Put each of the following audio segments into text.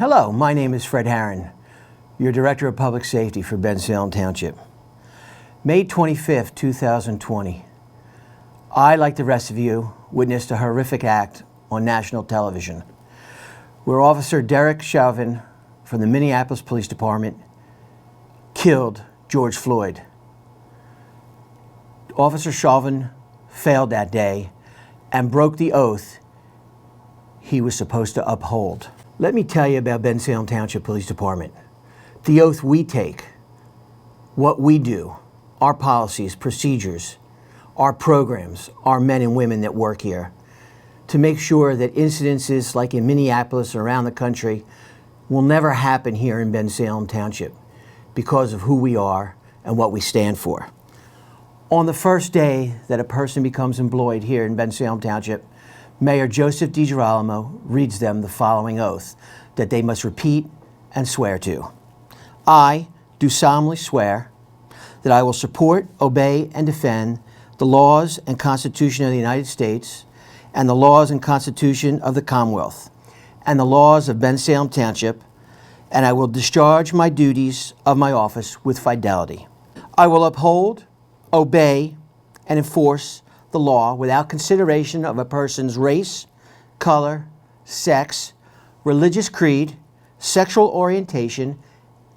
Hello, my name is Fred Harran, your Director of Public Safety for Bensalem Township. May 25th, 2020, I, like the rest of you, witnessed a horrific act on national television, where Officer Derek Chauvin from the Minneapolis Police Department killed George Floyd. Officer Chauvin failed that day and broke the oath he was supposed to uphold. Let me tell you about Bensalem Township Police Department. The oath we take, what we do, our policies, procedures, our programs, our men and women that work here, to make sure that incidences like in Minneapolis or around the country will never happen here in Bensalem Township because of who we are and what we stand for. On the first day that a person becomes employed here in Bensalem Township, Mayor Joseph DiGirolamo reads them the following oath that they must repeat and swear to. I do solemnly swear that I will support, obey, and defend the laws and Constitution of the United States and the laws and Constitution of the Commonwealth and the laws of Bensalem Township, and I will discharge my duties of my office with fidelity. I will uphold, obey, and enforce the law without consideration of a person's race, color, sex, religious creed, sexual orientation,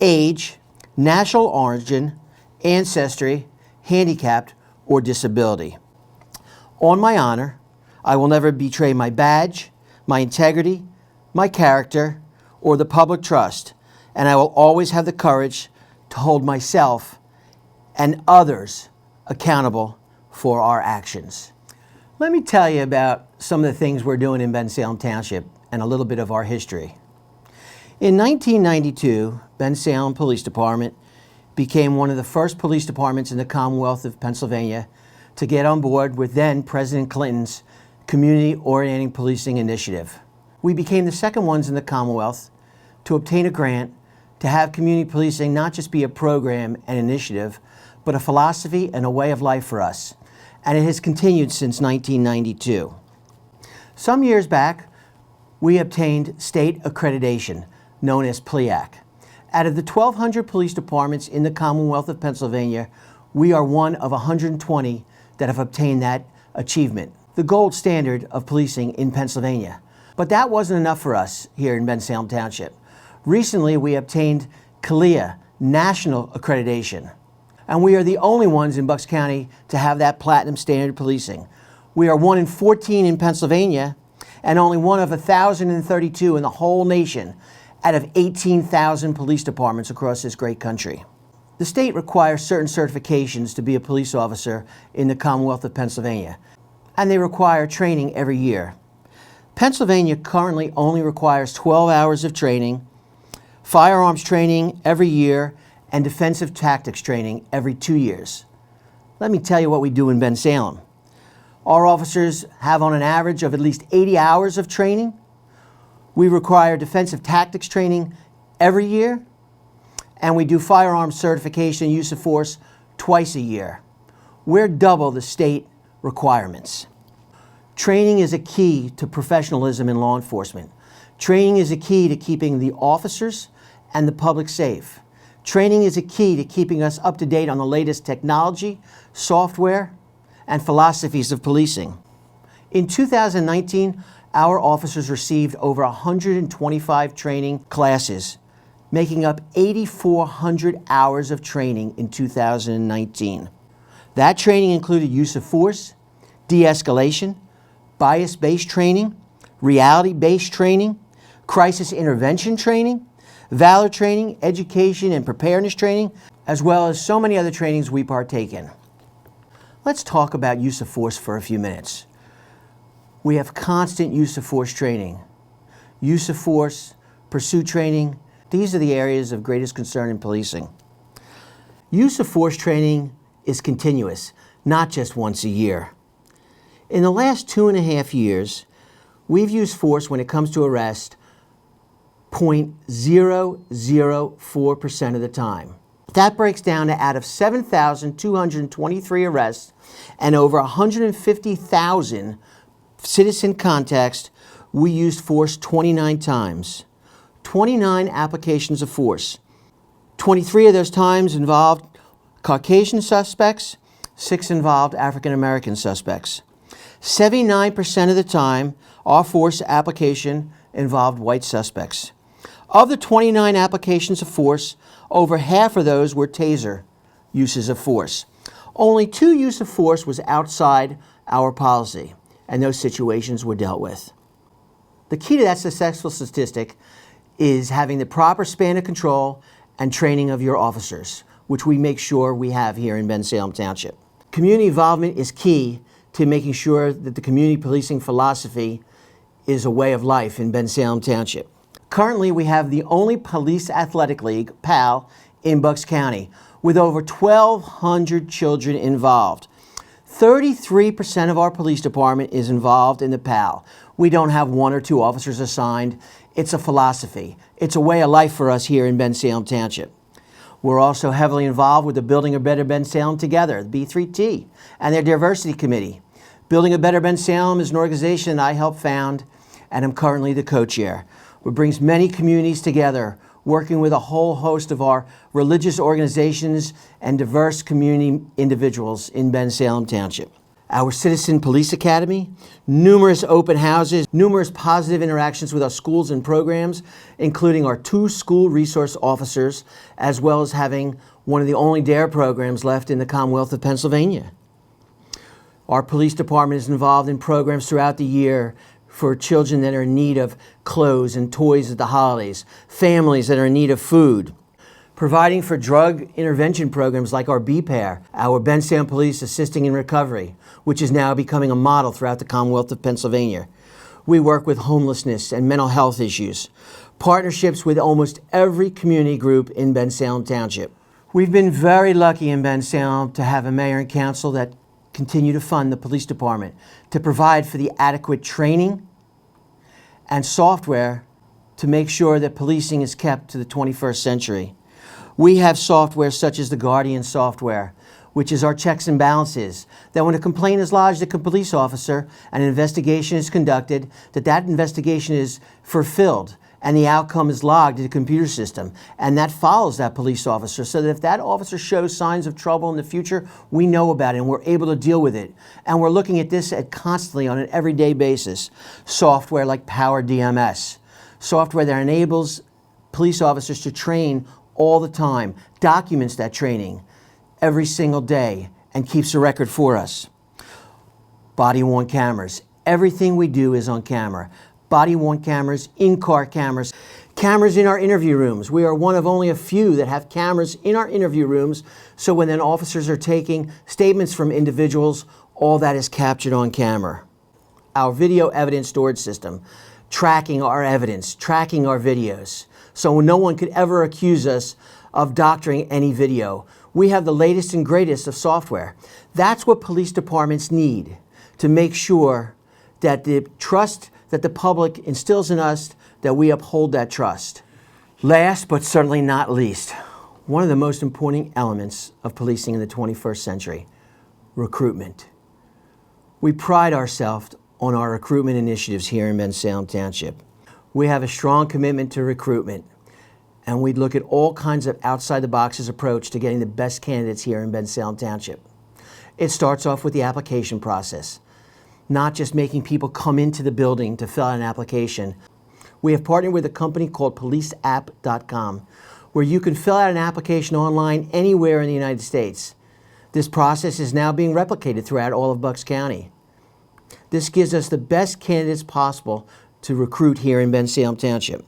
age, national origin, ancestry, handicapped, or disability. On my honor, I will never betray my badge, my integrity, my character, or the public trust, and I will always have the courage to hold myself and others accountable for our actions. Let me tell you about some of the things we're doing in Bensalem Township and a little bit of our history. In 1992, Bensalem Police Department became one of the first police departments in the Commonwealth of Pennsylvania to get on board with then President Clinton's Community Orienting Policing Initiative. We became the second ones in the Commonwealth to obtain a grant to have community policing not just be a program and initiative, but a philosophy and a way of life for us. And it has continued since 1992. Some years back, we obtained state accreditation, known as PLEAC. Out of the 1,200 police departments in the Commonwealth of Pennsylvania, we are one of 120 that have obtained that achievement, the gold standard of policing in Pennsylvania. But that wasn't enough for us here in Bensalem Township. Recently, we obtained CALEA national accreditation. And we are the only ones in Bucks County to have that platinum standard policing. We are 1 in 14 in Pennsylvania and only one of 1,032 in the whole nation out of 18,000 police departments across this great country. The state requires certain certifications to be a police officer in the Commonwealth of Pennsylvania, and they require training every year. Pennsylvania currently only requires 12 hours of training, firearms training every year, and defensive tactics training every 2 years. Let me tell you what we do in Bensalem. Our officers have on an average of at least 80 hours of training. We require defensive tactics training every year, and we do firearms certification and use of force twice a year. We're double the state requirements. Training is a key to professionalism in law enforcement. Training is a key to keeping the officers and the public safe. Training is a key to keeping us up to date on the latest technology, software, and philosophies of policing. In 2019, our officers received over 125 training classes, making up 8,400 hours of training in 2019. That training included use of force, de-escalation, bias-based training, reality-based training, crisis intervention training, valor training, education and preparedness training, as well as so many other trainings we partake in. Let's talk about use of force for a few minutes. We have constant use of force training. Use of force, pursuit training, these are the areas of greatest concern in policing. Use of force training is continuous, not just once a year. In the last 2.5 years, we've used force when it comes to arrest 0.004% of the time. That breaks down to out of 7,223 arrests and over 150,000 citizen contacts, we used force 29 times. 29 applications of force. 23 of those times involved Caucasian suspects, 6 involved African American suspects. 79% of the time, our force application involved white suspects. Of the 29 applications of force, over half of those were taser uses of force. Only 2 use of force was outside our policy, and those situations were dealt with. The key to that successful statistic is having the proper span of control and training of your officers, which we make sure we have here in Bensalem Township. Community involvement is key to making sure that the community policing philosophy is a way of life in Bensalem Township. Currently, we have the only police athletic league, PAL, in Bucks County, with over 1,200 children involved. 33% of our police department is involved in the PAL. We don't have 1 or 2 officers assigned. It's a philosophy. It's a way of life for us here in Bensalem Township. We're also heavily involved with the Building a Better Bensalem Together, the B3T, and their diversity committee. Building a Better Bensalem is an organization that I helped found, and I'm currently the co-chair. It brings many communities together, working with a whole host of our religious organizations and diverse community individuals in Bensalem Township. Our Citizen Police Academy, numerous open houses, numerous positive interactions with our schools and programs, including our 2 school resource officers, as well as having one of the only DARE programs left in the Commonwealth of Pennsylvania. Our police department is involved in programs throughout the year for children that are in need of clothes and toys at the holidays, families that are in need of food, providing for drug intervention programs like our BPAIR, our Bensalem Police Assisting in Recovery, which is now becoming a model throughout the Commonwealth of Pennsylvania. We work with homelessness and mental health issues, partnerships with almost every community group in Bensalem Township. We've been very lucky in Bensalem to have a mayor and council that continue to fund the police department, to provide for the adequate training and software to make sure that policing is kept to the 21st century. We have software such as the Guardian software, which is our checks and balances, that when a complaint is lodged to a police officer and an investigation is conducted, that investigation is fulfilled and the outcome is logged in the computer system, and that follows that police officer, so that if that officer shows signs of trouble in the future, we know about it and we're able to deal with it. And we're looking at this constantly on an everyday basis. Software like Power DMS, software that enables police officers to train all the time, documents that training every single day, and keeps a record for us. Body-worn cameras. Everything we do is on camera. Body-worn cameras, in-car cameras, cameras in our interview rooms. We are one of only a few that have cameras in our interview rooms, so when then officers are taking statements from individuals, all that is captured on camera. Our video evidence storage system, tracking our evidence, tracking our videos, so no one could ever accuse us of doctoring any video. We have the latest and greatest of software. That's what police departments need to make sure that the trust that the public instills in us, that we uphold that trust. Last, but certainly not least, one of the most important elements of policing in the 21st century, recruitment. We pride ourselves on our recruitment initiatives here in Bensalem Township. We have a strong commitment to recruitment, and we look at all kinds of outside-the-boxes approach to getting the best candidates here in Bensalem Township. It starts off with the application process, not just making people come into the building to fill out an application. We have partnered with a company called policeapp.com, where you can fill out an application online anywhere in the United States. This process is now being replicated throughout all of Bucks County. This gives us the best candidates possible to recruit here in Bensalem Township.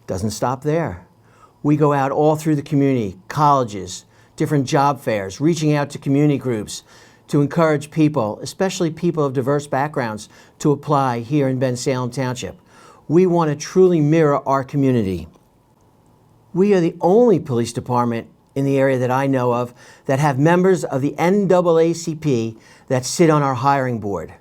Doesn't stop there. We go out all through the community, colleges, different job fairs, reaching out to community groups to encourage people, especially people of diverse backgrounds, to apply here in Bensalem Township. We want to truly mirror our community. We are the only police department in the area that I know of that have members of the NAACP that sit on our hiring board.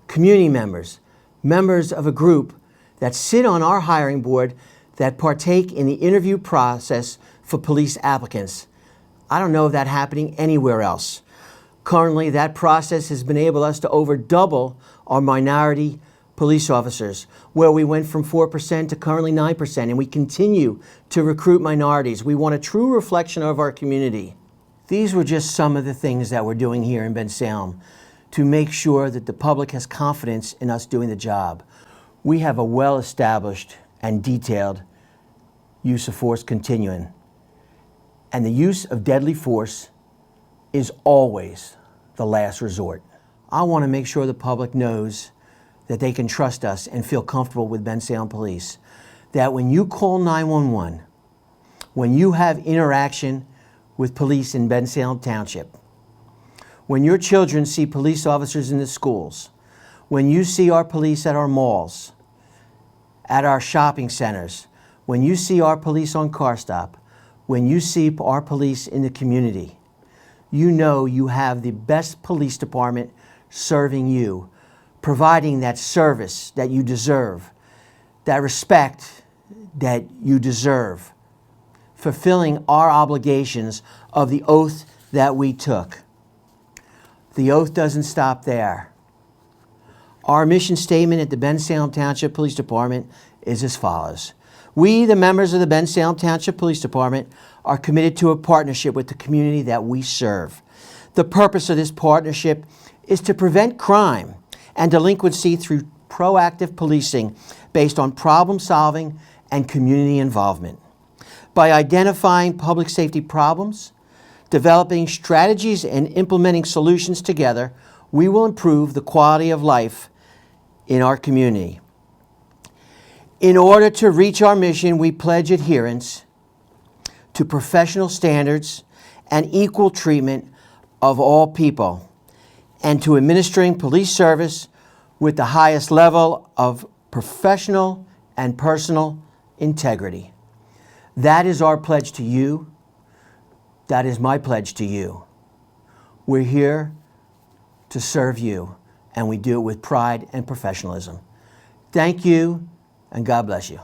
Community members, members of a group that sit on our hiring board that partake in the interview process for police applicants. I don't know of that happening anywhere else. Currently, that process has been able us to over double our minority police officers, where we went from 4% to currently 9%, and we continue to recruit minorities. We want a true reflection of our community. These were just some of the things that we're doing here in Bensalem to make sure that the public has confidence in us doing the job. We have a well-established and detailed use of force continuum, and the use of deadly force is always the last resort. I want to make sure the public knows that they can trust us and feel comfortable with Bensalem Police, that when you call 911, when you have interaction with police in Bensalem Township, when your children see police officers in the schools, when you see our police at our malls, at our shopping centers, when you see our police on car stop, when you see our police in the community, you know you have the best police department serving you, providing that service that you deserve, that respect that you deserve, fulfilling our obligations of the oath that we took. The oath doesn't stop there. Our mission statement at the Bensalem Township Police Department is as follows. We, the members of the Bensalem Township Police Department, are committed to a partnership with the community that we serve. The purpose of this partnership is to prevent crime and delinquency through proactive policing based on problem solving and community involvement. By identifying public safety problems, developing strategies, and implementing solutions together, we will improve the quality of life in our community. In order to reach our mission, we pledge adherence to professional standards and equal treatment of all people, and to administering police service with the highest level of professional and personal integrity. That is our pledge to you. That is my pledge to you. We're here to serve you, and we do it with pride and professionalism. Thank you, and God bless you.